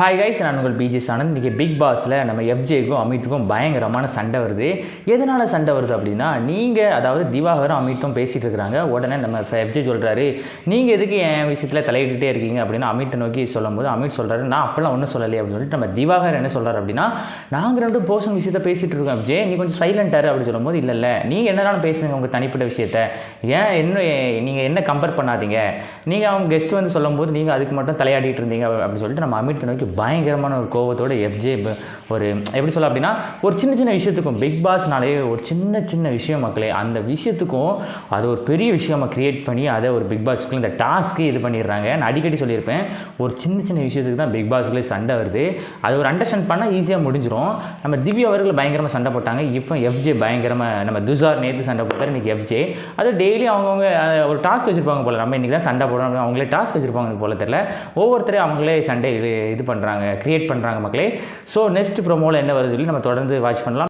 Hi guys, நான் உங்கள் PG Anand. இன்றைக்கி பிக் பாஸில் நம்ம எஃப்ஜேக்கும் அமித்துக்கும் பயங்கரமான சண்டை வருது. எதனால் சண்டை வருது அப்படின்னா, அதாவது திவாகரும் அமித்தும் பேசிகிட்டு இருக்கிறாங்க. உடனே நம்ம எஃப்ஜே சொல்கிறாரு, நீங்கள் எதுக்கு என் விஷயத்தில் தலையிட்டுட்டே இருக்கீங்க அப்படின்னு அமித்தை நோக்கி சொல்லும்போது அமித் சொல்கிறாரு, நான் அப்போல்லாம் ஒன்றும் சொல்லலையே அப்படின்னு சொல்லிட்டு நம்ம திவாகர் என்ன சொல்கிறார் அப்படின்னா, நாங்கள் ரெண்டு பர்சனல் விஷயத்தை பேசிகிட்டு இருக்கோம் எஃப்ஜே, நீ கொஞ்சம் சைலண்டாரு அப்படின்னு சொல்லும்போது, இல்லை நீங்கள் என்னென்னாலும் பேசுங்க உங்கள் தனிப்பட்ட விஷயத்தை, நீங்கள் என்ன கம்பேர் பண்ணாதீங்க, நீங்கள் அவங்க கெஸ்ட் வந்து சொல்லும்போது நீங்கள் அதுக்கு மட்டும் தலையாடிட்டு இருந்தீங்க அப்படின்னு சொல்லிட்டு நம்ம அமித்தை நோக்கி பயங்கரமான ஒரு கோவத்தோட எஃப்ஜே ஒரு எப்படி சொல்ல அப்படின்னா, ஒரு சின்ன சின்ன விஷயத்துக்கும் பிக் பாஸ்னாலே ஒரு சின்ன விஷயம் மக்களே, அந்த விஷயத்துக்கும் அது ஒரு பெரிய விஷயமாக க்ரியேட் பண்ணி அதை ஒரு பிக் பாஸ்க்குள்ள இந்த டாஸ்க்கு இது பண்ணிடுறாங்க. நான் அடிக்கடி சொல்லியிருப்பேன், ஒரு சின்ன விஷயத்துக்கு தான் பிக் பாஸ்க்குள்ளே சண்டை வருது. அது ஒரு அண்டர்ஸ்டாண்ட் பண்ணால் ஈஸியாக முடிஞ்சிடும். நம்ம திவ்யா அவர்கள் பயங்கரமாக சண்டை போட்டாங்க. இப்போ எஃப்ஜே பயங்கரமாக, நம்ம துஷார் நேற்று சண்டை போட்டார், இன்றைக்கி எஃப்ஜே. அது டெய்லி அவங்கவுங்க ஒரு டாஸ்க் வச்சுருப்பாங்க போல், நம்ம இன்றைக்கி தான் சண்டை போடுறோம் அவங்களே டாஸ்க் வச்சுருப்பாங்க போல தெரியல. ஒவ்வொருத்தரையும் அவங்களே சண்டை இது பண்ணுறாங்க, க்ரியேட் பண்ணுறாங்க மக்களே. ஸோ நெக்ஸ்ட் ப்ரோமோவில் என்ன வருது சொல்லி நம்ம தொடர்ந்து வாட்ச் பண்ணலாம்.